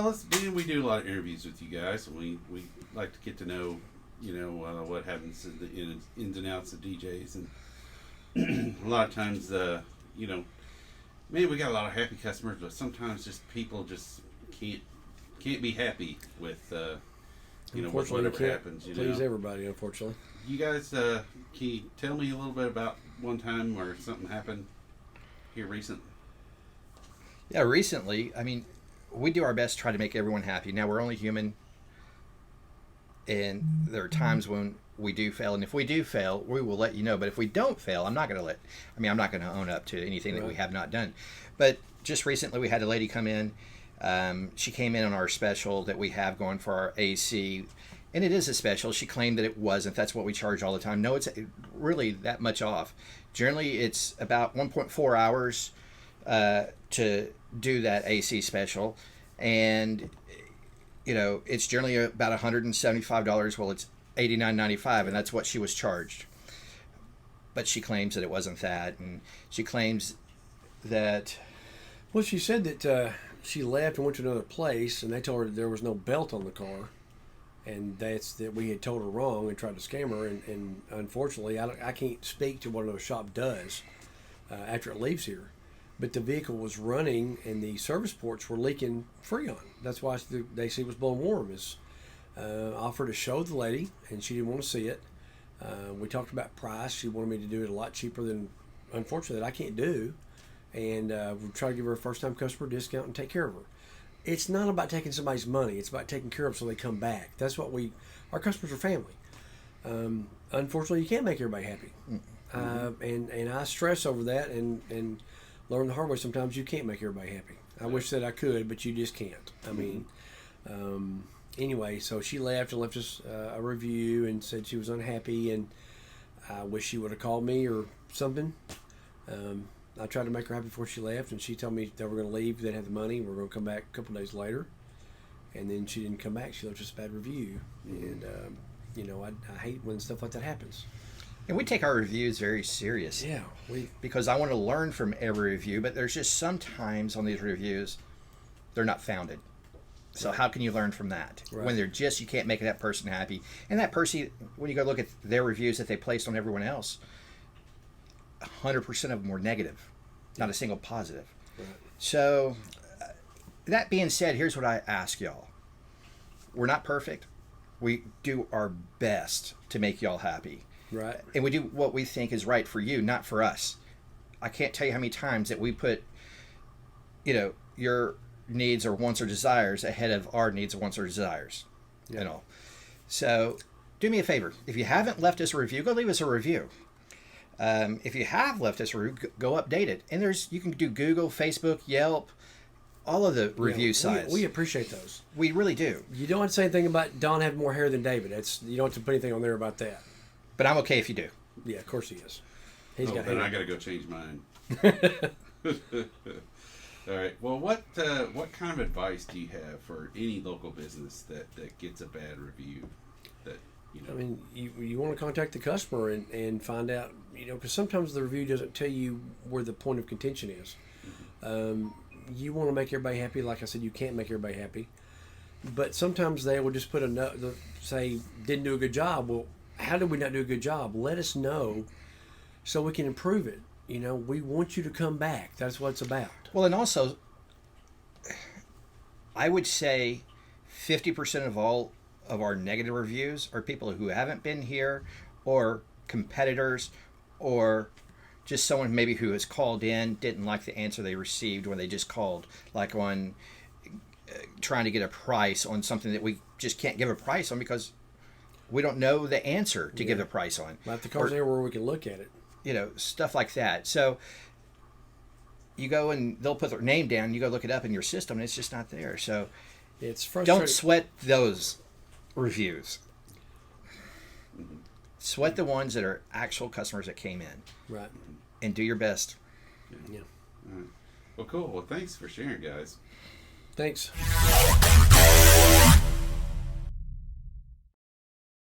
Well, we do a lot of interviews with you guys, and we like to get to know, what happens in the ins and outs of DJs, and a lot of times, man, we got a lot of happy customers, but sometimes just people just can't be happy with, with whatever happens. Please everybody, unfortunately. You guys, can you tell me a little bit about one time where something happened here recently? Yeah, recently, I mean, we do our best to try to make everyone happy. Now, we're only human, and there are times when we do fail, and if we do fail, we will let you know. But if we don't fail, I'm not going to own up to anything that we have not done. But just recently, we had a lady come in. She came in on our special that we have going for our AC, and it is a special. She claimed that it wasn't. That's what we charge all the time. No, it's really that much off. Generally, it's about 1.4 hours to do that AC special, and it's generally about $175. Well, it's $89.95, and that's what she was charged. But she claims that it wasn't that, and she claims that. Well, she said that she left and went to another place, and they told her that there was no belt on the car, and that we had told her wrong and tried to scam her. And unfortunately, I can't speak to what another shop does after it leaves here. But the vehicle was running, and the service ports were leaking Freon. That's why the AC was blowing warm. Offered to show the lady, and she didn't want to see it. We talked about price. She wanted me to do it a lot cheaper than, unfortunately, that I can't do. And we try to give her a first-time customer discount and take care of her. It's not about taking somebody's money. It's about taking care of them so they come back. That's what our customers are family. Unfortunately, you can't make everybody happy. And I stress over that and learn the hard way. Sometimes you can't make everybody happy. I wish that I could, but you just can't. I mean, anyway, so she left and left us a review and said she was unhappy, and I wish she would have called me or something. I tried to make her happy before she left, and she told me they were going to leave. They didn't have the money. We were going to come back a couple of days later, and then she didn't come back. She left us a bad review, and I hate when stuff like that happens. And we take our reviews very serious. Yeah, because I want to learn from every review, but there's just sometimes on these reviews they're not founded. So how can you learn from that when they're you can't make that person happy? And that person, when you go look at their reviews that they placed on everyone else, 100% of them were negative, not a single positive. Right. So that being said, here's what I ask y'all. We're not perfect. We do our best to make y'all happy. Right. And we do what we think is right for you, not for us. I can't tell you how many times that we put, your needs or wants or desires ahead of our needs or wants or desires. Yeah. So do me a favor. If you haven't left us a review, go leave us a review. If you have left us a review, go update it. And you can do Google, Facebook, Yelp, all of the review sites. We appreciate those. We really do. You don't have to say anything about Don having more hair than David. You don't have to put anything on there about that. But I'm okay if you do. Yeah, of course he is. He's got hair. Then I got to go change mine. All right. Well, what kind of advice do you have for any local business that gets a bad review? I mean, you want to contact the customer and find out, because sometimes the review doesn't tell you where the point of contention is. Mm-hmm. You want to make everybody happy. Like I said, you can't make everybody happy. But sometimes they will just put a note, say, didn't do a good job. Well, how did we not do a good job? Let us know so we can improve it. We want you to come back. That's what it's about. Well, and also, I would say 50% of all of our negative reviews are people who haven't been here, or competitors, or just someone maybe who has called in, didn't like the answer they received when they just called, like on trying to get a price on something that we just can't give a price on because we don't know the answer to give a price on. Like the car's there where we can look at it. Stuff like that. So you go and they'll put their name down, you go look it up in your system, and it's just not there. So it's frustrating. Don't sweat those reviews. Sweat the ones that are actual customers that came in. Right. And do your best. Yeah. All right. Well, cool. Well, thanks for sharing, guys. Thanks.